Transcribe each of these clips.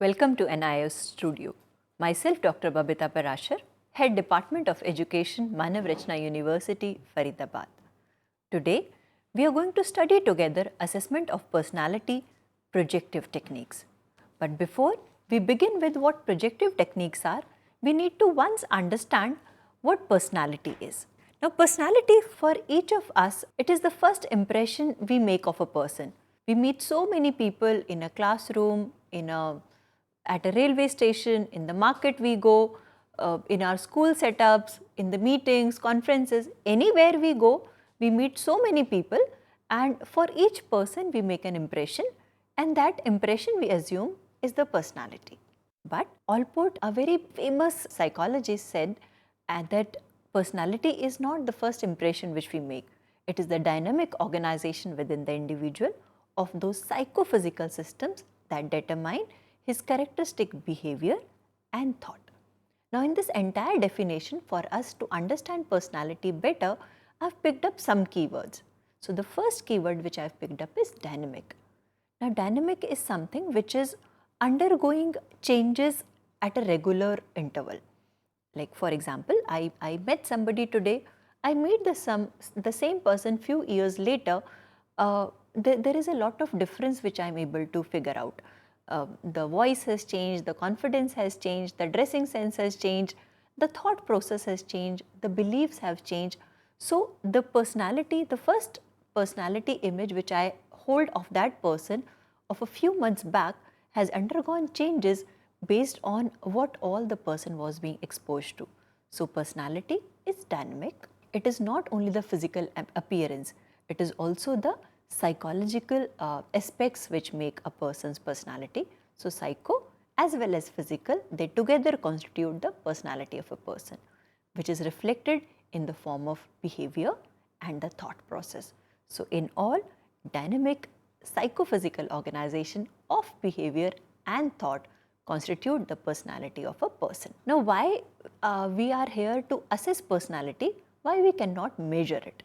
Welcome to NIOS Studio. Myself Dr. Babita Parashar, Head Department of Education, Manav Rachna University, Faridabad. Today, we are going to study together assessment of personality projective techniques. But before we begin with what projective techniques are, we need to once understand what personality is. Now, personality for each of us, it is the first impression we make of a person. We meet so many people in a classroom, at a railway station, in the market we go, in our school setups, in the meetings, conferences, anywhere we go, we meet so many people, and for each person we make an impression, and that impression we assume is the personality. But Allport, a very famous psychologist, said that personality is not the first impression which we make. It is the dynamic organization within the individual of those psychophysical systems that determine his characteristic behavior and thought. Now, in this entire definition, for us to understand personality better, I have picked up some keywords. So, the first keyword which I have picked up is dynamic. Now, dynamic is something which is undergoing changes at a regular interval. Like for example, I met somebody today, I meet the same person few years later, there is a lot of difference which I am able to figure out. The voice has changed, the confidence has changed, the dressing sense has changed, the thought process has changed, the beliefs have changed. So, the personality, the first personality image which I hold of that person of a few months back has undergone changes based on what all the person was being exposed to. So, personality is dynamic. It is not only the physical appearance, it is also the psychological aspects which make a person's personality. So, psycho as well as physical, they together constitute the personality of a person, which is reflected in the form of behavior and the thought process. So, in all, dynamic psychophysical organization of behavior and thought constitute the personality of a person. Now, why we are here to assess personality, why we cannot measure it?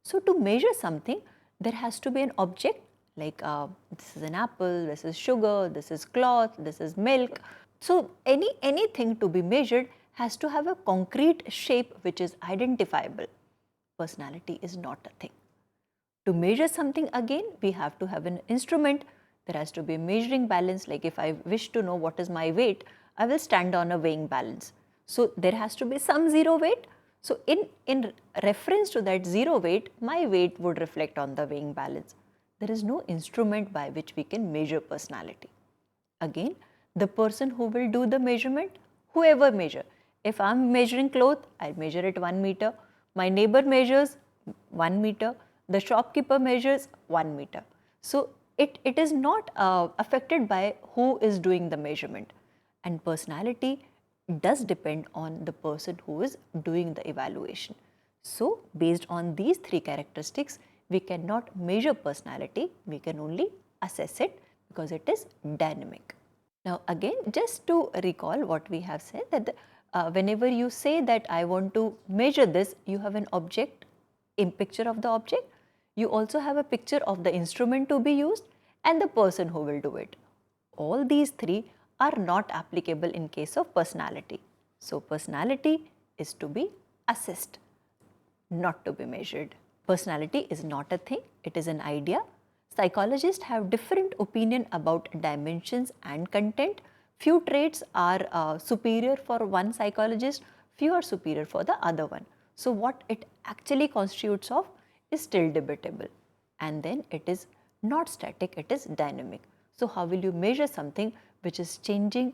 So, to measure something, there has to be an object like this is an apple, this is sugar, this is cloth, this is milk. So, anything to be measured has to have a concrete shape which is identifiable. Personality is not a thing. To measure something again, we have to have an instrument. There has to be a measuring balance. Like if I wish to know what is my weight, I will stand on a weighing balance. So, there has to be some zero weight. So, in reference to that zero weight, my weight would reflect on the weighing balance. There is no instrument by which we can measure personality. Again, the person who will do the measurement, whoever measure. If I am measuring cloth, I measure it 1 meter. My neighbor measures 1 meter. The shopkeeper measures 1 meter. So, it is not affected by who is doing the measurement, and personality does depend on the person who is doing the evaluation. So, based on these three characteristics, we cannot measure personality, we can only assess it because it is dynamic. Now, again, just to recall what we have said, that whenever you say that I want to measure this, you have an object, a picture of the object. You also have a picture of the instrument to be used and the person who will do it. All these three are not applicable in case of personality. So, personality is to be assessed, not to be measured. Personality is not a thing, it is an idea. Psychologists have different opinion about dimensions and content. Few traits are superior for one psychologist, few are superior for the other one. So, what it actually constitutes of is still debatable, and then it is not static, it is dynamic. So, how will you measure something which is changing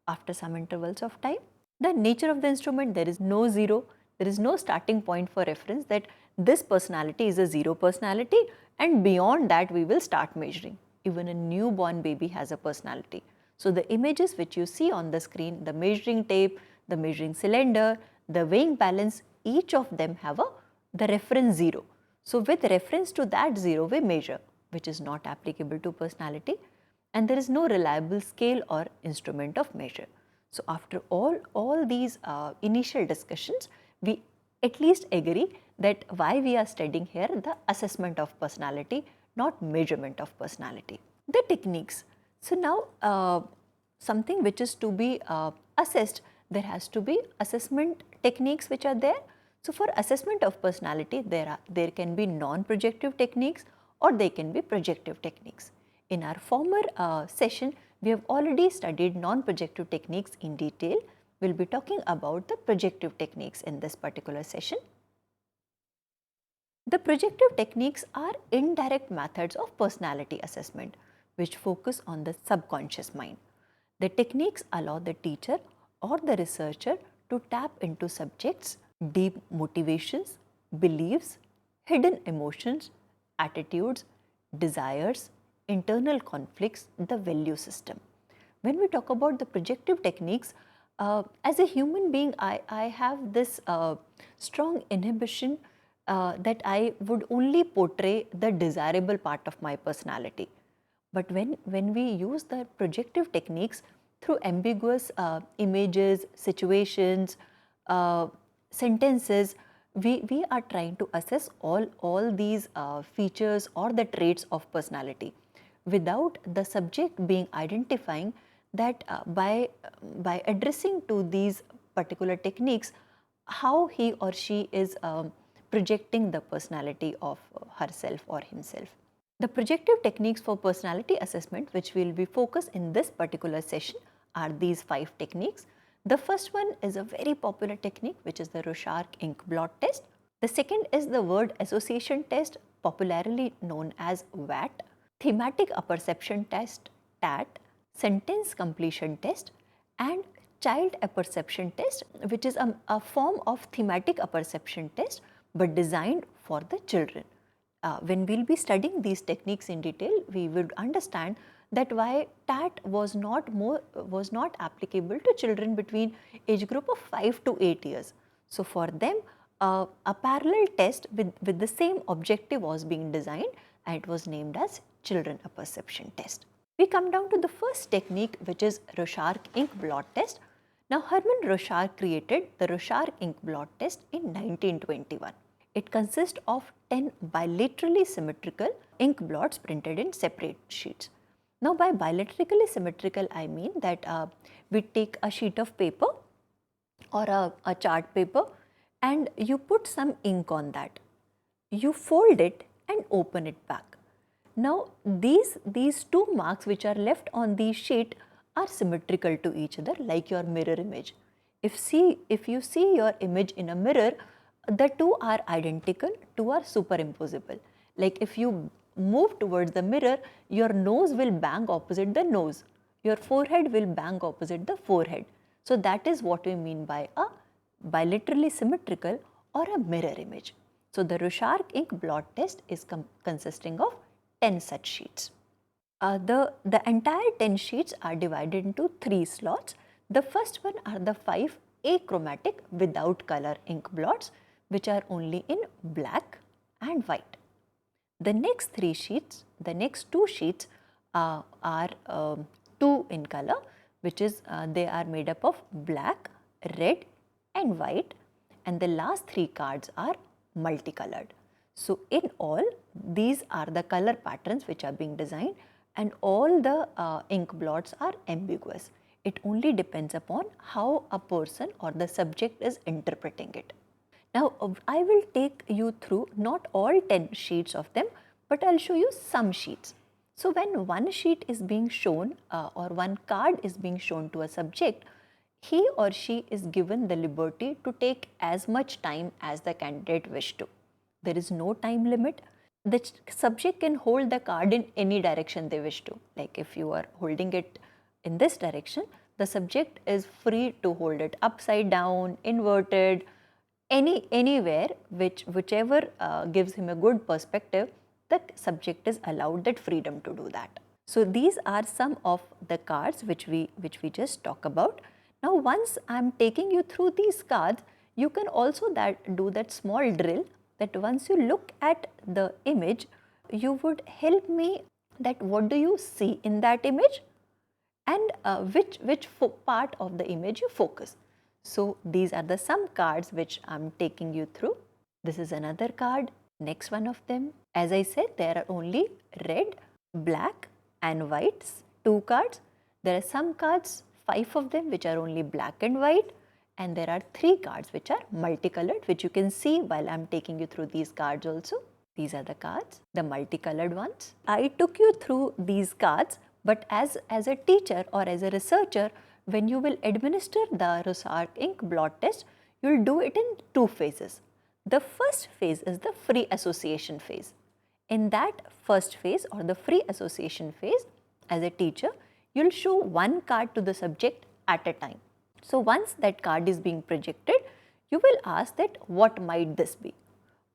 after some intervals of time? The nature of the instrument, there is no zero, there is no starting point for reference that this personality is a zero personality and beyond that we will start measuring. Even a newborn baby has a personality. So, the images which you see on the screen, the measuring tape, the measuring cylinder, the weighing balance, each of them have the reference 0. So, with reference to that 0 we measure, which is not applicable to personality, and there is no reliable scale or instrument of measure. So, after all these initial discussions, we at least agree that why we are studying here the assessment of personality, not measurement of personality. The techniques. So, now something which is to be assessed, there has to be assessment techniques which are there. So for assessment of personality, there can be non-projective techniques or they can be projective techniques. In our former session, we have already studied non-projective techniques in detail. We'll be talking about the projective techniques in this particular session. The projective techniques are indirect methods of personality assessment which focus on the subconscious mind. The techniques allow the teacher or the researcher to tap into subjects' deep motivations, beliefs, hidden emotions, attitudes, desires, internal conflicts, the value system. When we talk about the projective techniques, as a human being, I have this strong inhibition that I would only portray the desirable part of my personality. But when we use the projective techniques through ambiguous images, situations, sentences, we are trying to assess all these features or the traits of personality without the subject being identifying that by addressing to these particular techniques, how he or she is projecting the personality of herself or himself. The projective techniques for personality assessment which we will be focused in this particular session are these 5 techniques. The first one is a very popular technique which is the Rorschach ink blot test. The second is the word association test, popularly known as WAT, thematic apperception test, TAT, sentence completion test, and child apperception test, which is a form of thematic apperception test but designed for the children. When we will be studying these techniques in detail, we will understand that why TAT was not applicable to children between age group of 5 to 8 years. So for them, a parallel test with the same objective was being designed and it was named as children apperception test. We come down to the first technique, which is Rorschach ink blot test. Now Hermann Rorschach created the Rorschach ink blot test in 1921. It consists of 10 bilaterally symmetrical ink blots printed in separate sheets. Now by bilaterally symmetrical, I mean that we take a sheet of paper or a chart paper and you put some ink on that. You fold it and open it back. Now these 2 marks which are left on the sheet are symmetrical to each other, like your mirror image. If you see your image in a mirror, the 2 are identical, 2 are superimposable. Like if you move towards the mirror, your nose will bang opposite the nose, your forehead will bang opposite the forehead. So that is what we mean by a bilaterally symmetrical or a mirror image. So the Rorschach ink blot test is consisting of 10 such sheets. The entire 10 sheets are divided into 3 slots. The first one are the 5 achromatic without color ink blots, which are only in black and white. The next 3 sheets, the next 2 sheets are 2 in color, which is they are made up of black, red and white, and the last 3 cards are multicolored. So in all, these are the color patterns which are being designed, and all the ink blots are ambiguous. It only depends upon how a person or the subject is interpreting it. Now I will take you through not all 10 sheets of them, but I will show you some sheets. So when one sheet is being shown or one card is being shown to a subject, he or she is given the liberty to take as much time as the candidate wish to. There is no time limit. The subject can hold the card in any direction they wish to. Like if you are holding it in this direction, the subject is free to hold it upside down, inverted, anywhere whichever gives him a good perspective, the subject is allowed that freedom to do that. So these are some of the cards which we just talk about. Now once I am taking you through these cards, you can also do that small drill, that once you look at the image, you would help me that what do you see in that image and which part of the image you focus. So these are the some cards which I am taking you through. This is another card, next one of them. As I said, there are only red, black and white, 2 cards. There are some cards, 5 of them, which are only black and white, and there are 3 cards which are multicolored, which you can see while I am taking you through these cards also. These are the cards, the multicolored ones. I took you through these cards, but as a teacher or as a researcher, when you will administer the Rorschach ink blot test, you will do it in 2 phases. The first phase is the free association phase. In that first phase or the free association phase, as a teacher, you will show one card to the subject at a time. So, once that card is being projected, you will ask that what might this be.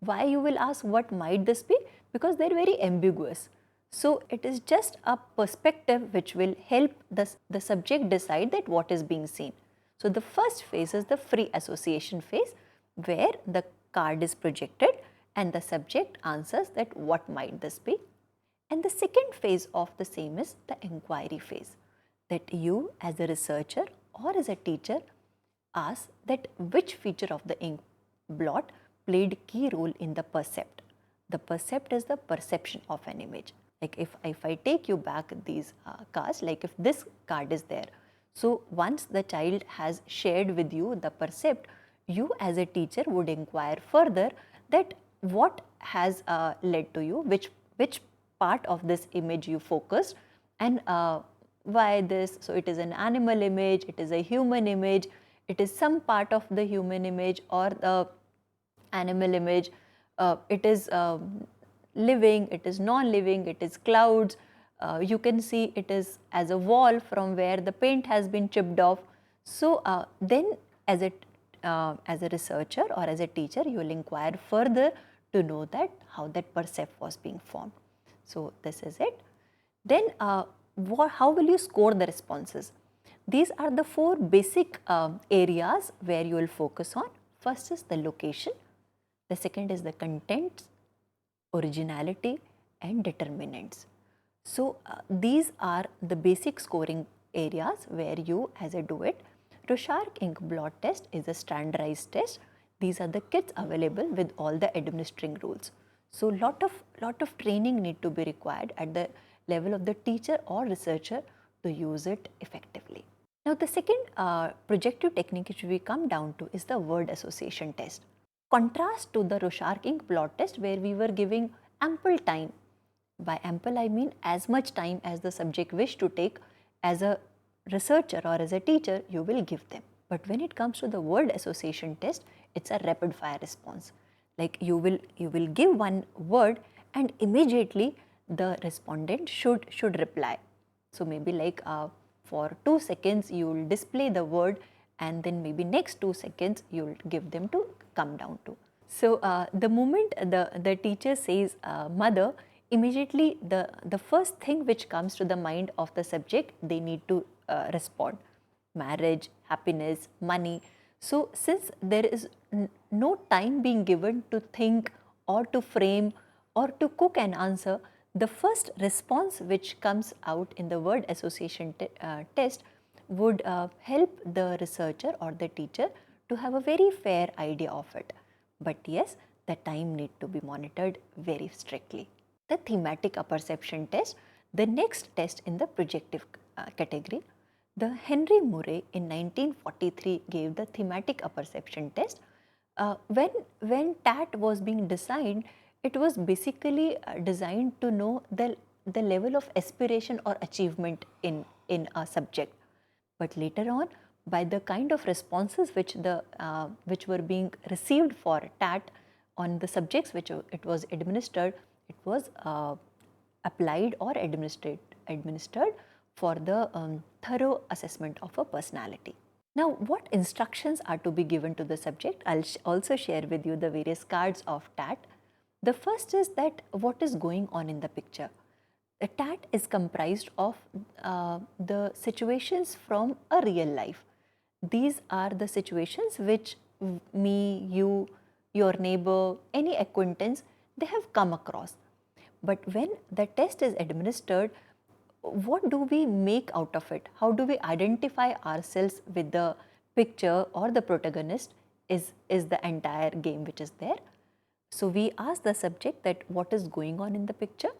Why you will ask what might this be? Because they are very ambiguous. So, it is just a perspective which will help the subject decide that what is being seen. So, the first phase is the free association phase, where the card is projected and the subject answers that what might this be. And the second phase of the same is the inquiry phase, that you as a researcher or as a teacher ask that which feature of the ink blot played key role in the percept. The percept is the perception of an image. Like if I take you back these cards, like if this card is there, so once the child has shared with you the percept, you as a teacher would inquire further that what has led to you, which part of this image you focused, and why this. So, it is an animal image, it is a human image, it is some part of the human image or the animal image, it is living, it is non-living, it is clouds, you can see it is as a wall from where the paint has been chipped off. So, then as a researcher or as a teacher, you will inquire further to know that how that percept was being formed. So, this is it. Then how will you score the responses? These are the 4 basic areas where you will focus on. First is the location, the second is the contents, originality and determinants. So, these are the basic scoring areas where you as a D.El.Ed. Rorschach ink blot test is a standardized test. These are the kits available with all the administering rules. So, lot of training need to be required at the level of the teacher or researcher to use it effectively. Now, the second projective technique which we come down to is the word association test. Contrast to the Rorschach ink blot test, where we were giving ample time. By ample I mean as much time as the subject wish to take. As a researcher or as a teacher, you will give them. But when it comes to the word association test, it's a rapid fire response. Like you will give one word and immediately the respondent should reply. So, maybe like for 2 seconds you will display the word, and then maybe next 2 seconds you will give them to come down to. So, the moment the teacher says mother, immediately the first thing which comes to the mind of the subject, they need to respond. Marriage, happiness, money. So, since there is no time being given to think or to frame or to cook an answer, the first response which comes out in the word association test would help the researcher or the teacher to have a very fair idea of it. But yes, the time need to be monitored very strictly. The thematic apperception test, the next test in the projective category. The Henry Murray in 1943 gave the thematic apperception test. When TAT was being designed, it was basically designed to know the level of aspiration or achievement in a subject. But later on, by the kind of responses which were being received for TAT on the subjects which it was administered, it was applied or administered for the thorough assessment of a personality. Now, what instructions are to be given to the subject? I'll also share with you the various cards of TAT. The first is that what is going on in the picture. The TAT is comprised of the situations from a real life. These are the situations which me, you, your neighbor, any acquaintance, they have come across. But when the test is administered, what do we make out of it? How do we identify ourselves with the picture or the protagonist is the entire game which is there. So, we ask the subject that what is going on in the picture,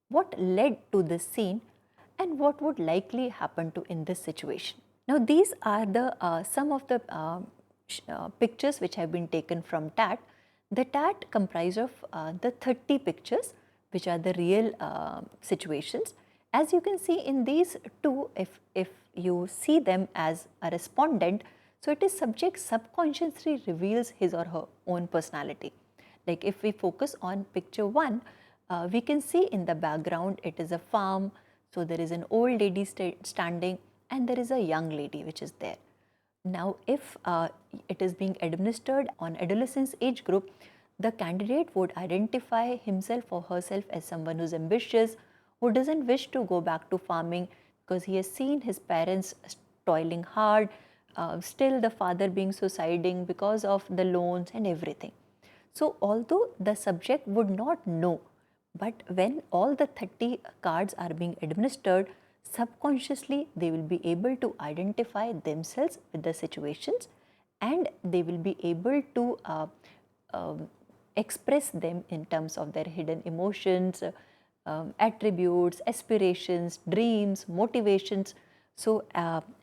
what led to this scene, and what would likely happen to in this situation. Now these are the some of the pictures which have been taken from TAT. The TAT comprise of the 30 pictures which are the real situations. As you can see in these two, if you see them as a respondent, so it is subject subconsciously reveals his or her own personality. Like if we focus on picture 1, we can see in the background it is a farm, so there is an old lady standing and there is a young lady which is there. Now if it is being administered on adolescence age group, the candidate would identify himself or herself as someone who is ambitious, who doesn't wish to go back to farming because he has seen his parents toiling hard, still the father being suiciding because of the loans and everything. So although the subject would not know, but when all the 30 cards are being administered, subconsciously they will be able to identify themselves with the situations, and they will be able to express them in terms of their hidden emotions, attributes, aspirations, dreams, motivations. So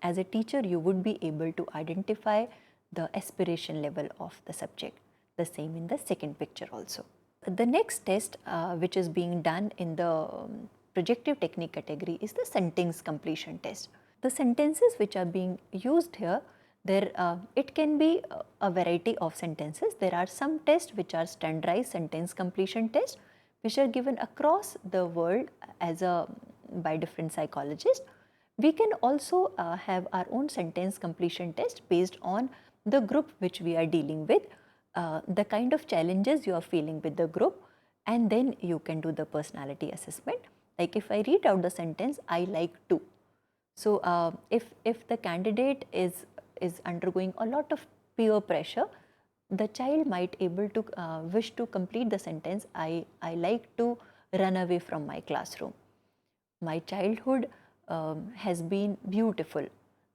as a teacher, you would be able to identify the aspiration level of the subject. The same in the second picture also. The next test which is being done in the projective technique category is the sentence completion test. The sentences which are being used here, it can be a variety of sentences. There are some tests which are standardized sentence completion tests, which are given across the world by different psychologists. We can also have our own sentence completion test based on the group which we are dealing with, the kind of challenges you are feeling with the group, and then you can do the personality assessment. Like if I read out the sentence, I like to. So if the candidate is undergoing a lot of peer pressure, the child might able to wish to complete the sentence, I like to run away from my classroom. My childhood has been beautiful.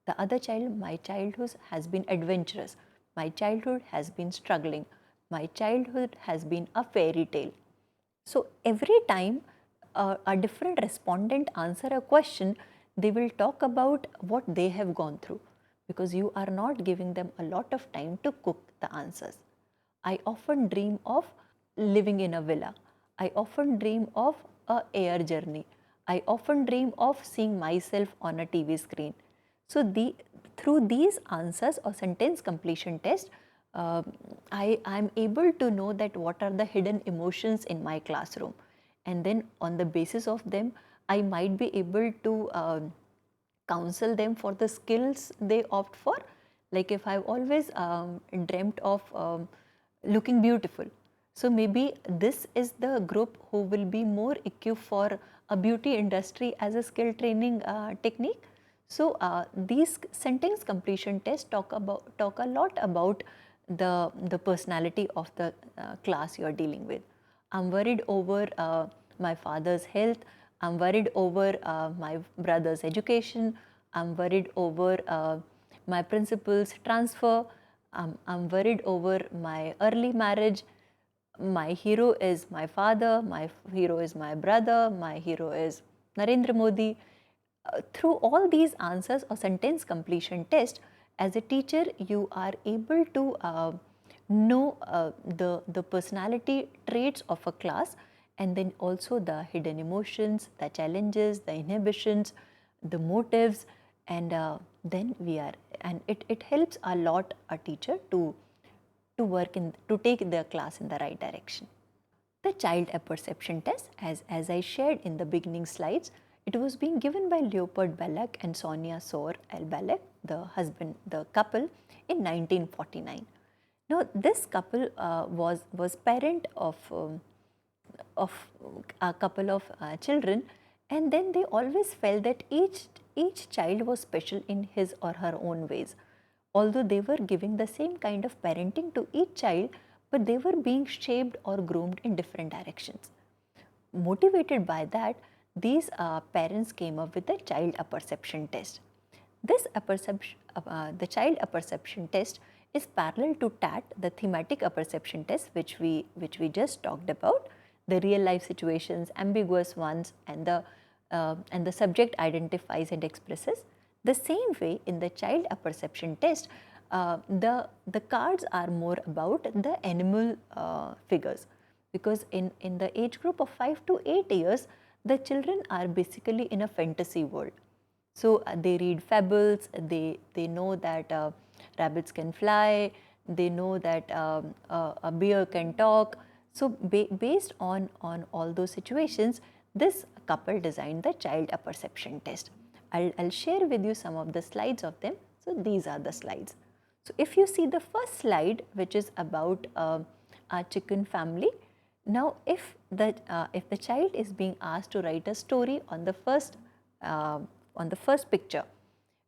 The other child, my childhood has been adventurous. My childhood has been struggling. My childhood has been a fairy tale. So every time a different respondent answer a question, they will talk about what they have gone through, because you are not giving them a lot of time to cook the answers. I often dream of living in a villa. I often dream of a air journey. I often dream of seeing myself on a TV screen. So through these answers or sentence completion test, I am able to know that what are the hidden emotions in my classroom, and then on the basis of them, I might be able to counsel them for the skills they opt for. Like if I've always dreamt of looking beautiful, so maybe this is the group who will be more equipped for a beauty industry as a skill training technique. So these sentence completion tests talk a lot about the personality of the class you are dealing with. I'm worried over my father's health. I'm worried over my brother's education. I'm worried over my principal's transfer. I'm worried over my early marriage. My hero is my father. My hero is my brother. My hero is Narendra Modi. Through all these answers or sentence completion test, as a teacher, you are able to know the personality traits of a class, and then also the hidden emotions, the challenges, the inhibitions, the motives, and then it helps a lot a teacher to take the class in the right direction. The child apperception test, as I shared in the beginning slides, it was being given by Leopold Belloc and Sonia Soer-El-Belloc, the couple, in 1949. Now, this couple was parent of a couple of children, and then they always felt that each child was special in his or her own ways. Although they were giving the same kind of parenting to each child, but they were being shaped or groomed in different directions. Motivated by that, these parents came up with the child apperception test. The child apperception test is parallel to TAT, the thematic apperception test, which we just talked about, the real life situations, ambiguous ones, and the and the subject identifies and expresses. The same way in the child apperception test, the cards are more about the animal figures, because in the age group of 5 to 8 years, the children are basically in a fantasy world. So they read fables, they know that rabbits can fly, they know that a bear can talk. So based on all those situations, this couple designed the child apperception test. I'll share with you some of the slides of them. So these are the slides. So if you see the first slide, which is about a chicken family. Now if the child is being asked to write a story on the first picture,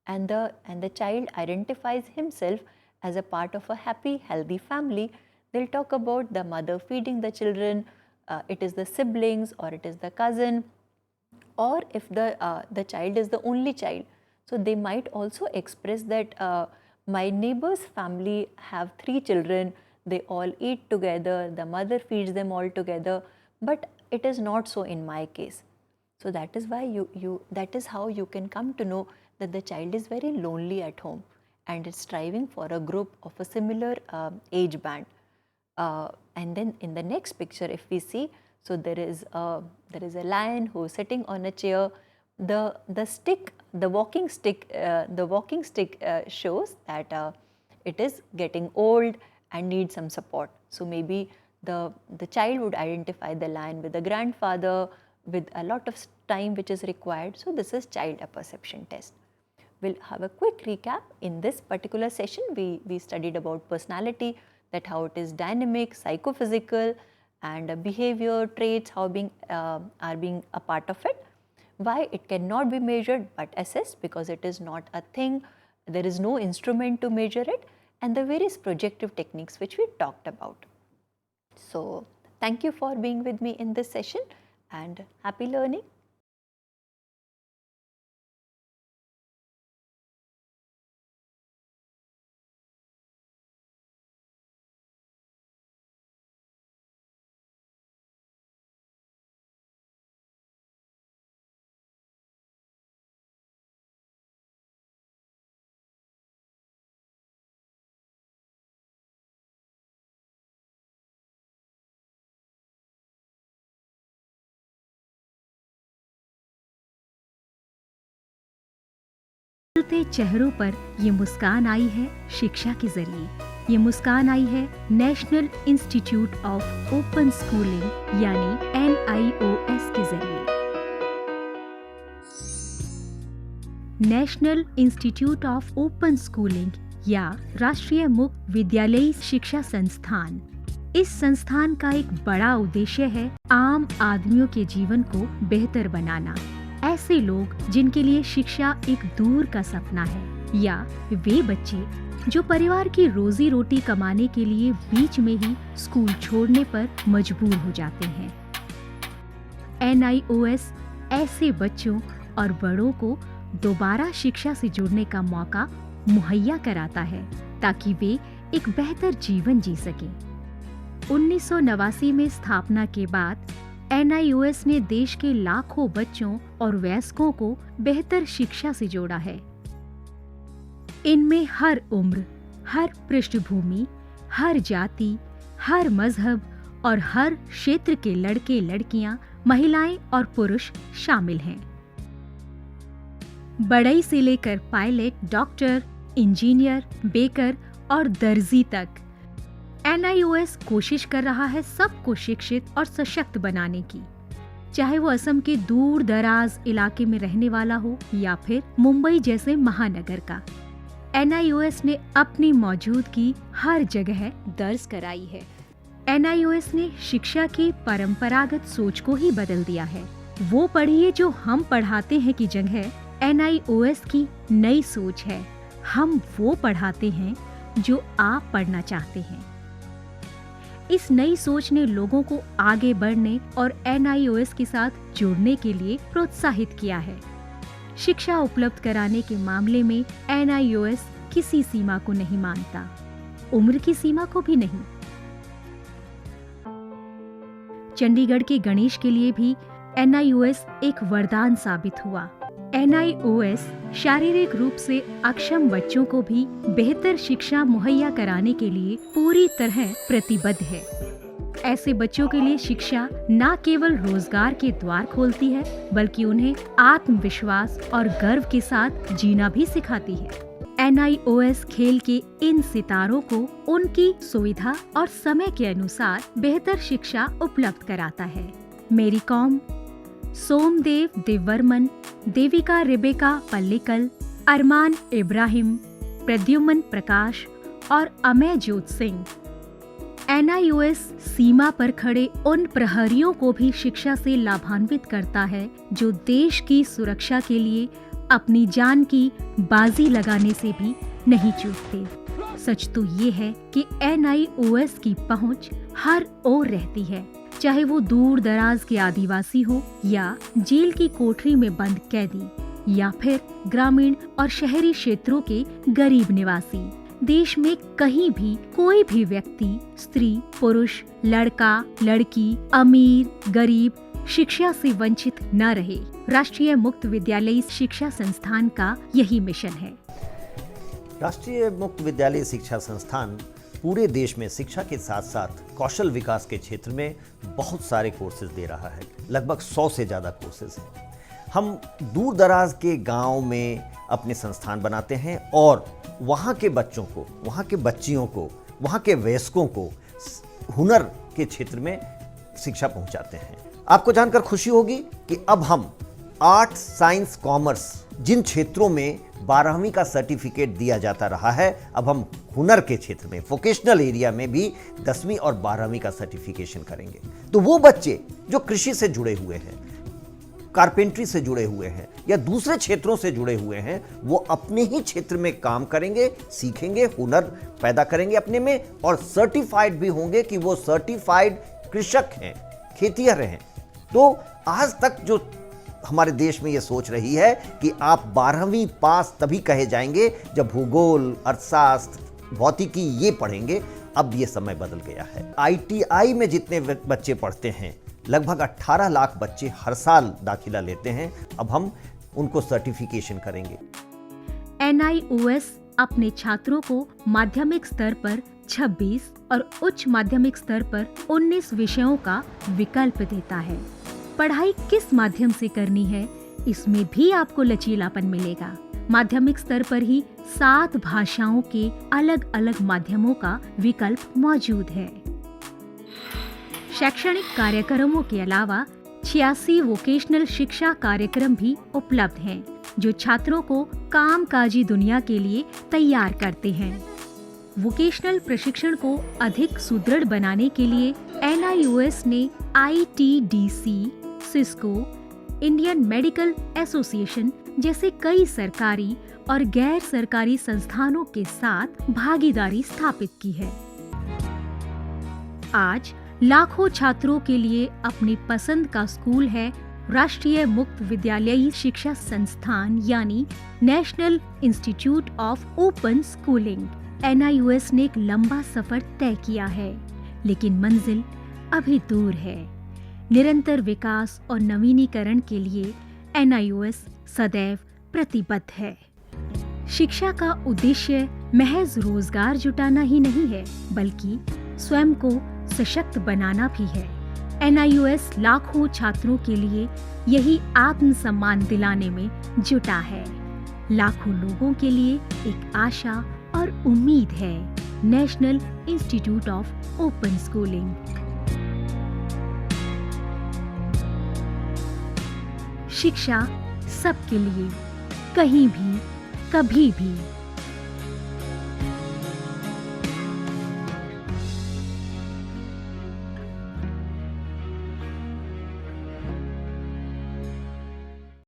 and the child identifies himself as a part of a happy, healthy family, they'll talk about the mother feeding the children, it is the siblings or it is the cousin, or if the child is the only child, so they might also express that my neighbor's family have 3 children, they all eat together, the mother feeds them all together, but it is not so in my case. So that is why that is how you can come to know that the child is very lonely at home and is striving for a group of a similar age band. And then in the next picture, if we see, so there is a lion who is sitting on a chair. The walking stick shows that it is getting old and needs some support. So maybe the child would identify the lion with the grandfather, with a lot of time which is required. So this is child apperception test. We'll have a quick recap. In this particular session, we studied about personality, that how it is dynamic, psychophysical, and behavior traits how are being a part of it. Why it cannot be measured but assessed, because it is not a thing, there is no instrument to measure it, and the various projective techniques which we talked about. So thank you for being with me in this session and happy learning. खिलते चेहरों पर ये मुस्कान आई है शिक्षा के जरिए। ये मुस्कान आई है national institute of open schooling यानी NIOS के जरिए। National institute of open schooling या राष्ट्रीय मुक्त विद्यालयी शिक्षा संस्थान, इस संस्थान का एक बड़ा उद्देश्य है आम आदमियों के जीवन को बेहतर बनाना। ऐसे लोग जिनके लिए शिक्षा एक दूर का सपना है, या वे बच्चे जो परिवार की रोजी रोटी कमाने के लिए बीच में ही स्कूल छोड़ने पर मजबूर हो जाते हैं। NIOS ऐसे बच्चों और बड़ों को दोबारा शिक्षा से जुड़ने का मौका मुहैया कराता है ताकि वे एक बेहतर जीवन जी सकें। 1989 में स्थापना के बाद NIOS ने देश के लाखों बच्चों और वयस्कों को बेहतर शिक्षा से जोड़ा है। इनमें हर उम्र, हर पृष्ठभूमि, हर जाति, हर मजहब और हर क्षेत्र के लड़के लड़कियां, महिलाएं और पुरुष शामिल हैं। बढ़ई से लेकर पायलट, डॉक्टर, इंजीनियर, बेकर और दर्जी तक NIOS कोशिश कर रहा है सबको शिक्षित और सशक्त बनाने की, चाहे वो असम के दूर दराज इलाके में रहने वाला हो या फिर मुंबई जैसे महानगर का। NIOS ने अपनी मौजूदगी हर जगह दर्ज कराई है। NIOS ने शिक्षा की परंपरागत सोच को ही बदल दिया है। वो पढ़िए जो हम पढ़ाते हैं की जगह NIOS की नई सोच है, हम वो पढ़ाते हैं जो आप पढ़ना चाहते हैं। इस नई सोच ने लोगों को आगे बढ़ने और NIOS के साथ जुड़ने के लिए प्रोत्साहित किया है। शिक्षा उपलब्ध कराने के मामले में NIOS किसी सीमा को नहीं मानता, उम्र की सीमा को भी नहीं। चंडीगढ़ के गणेश के लिए भी NIOS एक वरदान साबित हुआ। NIOS शारीरिक रूप से अक्षम बच्चों को भी बेहतर शिक्षा मुहैया कराने के लिए पूरी तरह प्रतिबद्ध है। ऐसे बच्चों के लिए शिक्षा न केवल रोजगार के द्वार खोलती है, बल्कि उन्हें आत्मविश्वास और गर्व के साथ जीना भी सिखाती है। NIOS खेल के इन सितारों को उनकी सुविधा और समय के अनुसार बेहतर शिक्षा उपलब्ध कराता है। मेरी कॉम, सोमदेव देववर्मन, देविका रेबेका पल्लिकल, अरमान इब्राहिम, प्रद्युमन प्रकाश और अमयजोत सिंह। NIOS सीमा पर खड़े उन प्रहरियों को भी शिक्षा से लाभान्वित करता है जो देश की सुरक्षा के लिए अपनी जान की बाजी लगाने से भी नहीं चूकते। सच तो ये है कि NIOS की पहुंच हर ओर रहती है, चाहे वो दूर दराज के आदिवासी हो या जेल की कोठरी में बंद कैदी या फिर ग्रामीण और शहरी क्षेत्रों के गरीब निवासी। देश में कहीं भी कोई भी व्यक्ति, स्त्री, पुरुष, लड़का, लड़की, अमीर, गरीब शिक्षा से वंचित न रहे। राष्ट्रीय मुक्त विद्यालयी शिक्षा संस्थान का यही मिशन है। राष्ट्रीय मुक्त विद्यालय शिक्षा संस्थान पूरे देश में शिक्षा के साथ साथ कौशल विकास के क्षेत्र में बहुत सारे कोर्सेज दे रहा है। लगभग 100 से ज़्यादा कोर्सेज हैं। हम दूर दराज के गांव में अपने संस्थान बनाते हैं और वहाँ के बच्चों को, वहाँ के बच्चियों को, वहाँ के वयस्कों को हुनर के क्षेत्र में शिक्षा पहुँचाते हैं। आपको जानकर खुशी होगी कि अब हम आर्ट्स, साइंस, कॉमर्स जिन क्षेत्रों में 12वीं का सर्टिफिकेट दिया जाता रहा है, अब हम हुनर के क्षेत्र में, वोकेशनल एरिया में भी 10वीं और 12वीं का सर्टिफिकेशन करेंगे। तो वो बच्चे जो कृषि से जुड़े हुए हैं, कारपेंट्री से जुड़े हुए हैं या दूसरे क्षेत्रों से जुड़े हुए हैं, वो अपने ही क्षेत्र में काम करेंगे, सीखेंगे, हुनर पैदा करेंगे अपने में और सर्टिफाइड भी होंगे कि वो सर्टिफाइड कृषक हैं, खेतिहर हैं। तो आज तक जो हमारे देश में ये सोच रही है कि आप 12वीं पास तभी कहे जाएंगे जब भूगोल, अर्थशास्त्र, भौतिकी ये पढ़ेंगे, अब ये समय बदल गया है। ITI में जितने बच्चे पढ़ते हैं, लगभग 18 लाख बच्चे हर साल दाखिला लेते हैं। अब हम उनको सर्टिफिकेशन करेंगे। NIOS अपने छात्रों को माध्यमिक स्तर पर 26 और उच्च माध्यमिक स्तर पर 19 विषयों का विकल्प देता है। पढ़ाई किस माध्यम से करनी है, इसमें भी आपको लचीलापन मिलेगा। माध्यमिक स्तर पर ही 7 भाषाओं के अलग अलग माध्यमों का विकल्प मौजूद है। शैक्षणिक कार्यक्रमों के अलावा 86 वोकेशनल शिक्षा कार्यक्रम भी उपलब्ध हैं, जो छात्रों को कामकाजी दुनिया के लिए तैयार करते हैं। वोकेशनल प्रशिक्षण को अधिक सुदृढ़ बनाने के लिए NIOS ने ITDC, Cisco, Indian medical association जैसे कई सरकारी और गैर सरकारी संस्थानों के साथ भागीदारी स्थापित की है। आज लाखों छात्रों के लिए अपनी पसंद का स्कूल है राष्ट्रीय मुक्त विद्यालयी शिक्षा संस्थान यानी national institute of open schooling. NIOS ने एक लंबा सफर तय किया है, लेकिन मंजिल अभी दूर है। निरंतर विकास और नवीनीकरण के लिए NIOS सदैव प्रतिबद्ध है। शिक्षा का उद्देश्य महज रोजगार जुटाना ही नहीं है, बल्कि स्वयं को सशक्त बनाना भी है। NIOS लाखों छात्रों के लिए यही आत्मसम्मान दिलाने में जुटा है। लाखों लोगों के लिए एक आशा और उम्मीद है। National institute of open schooling. शिक्षा सबके लिए, कहीं भी, कभी भी।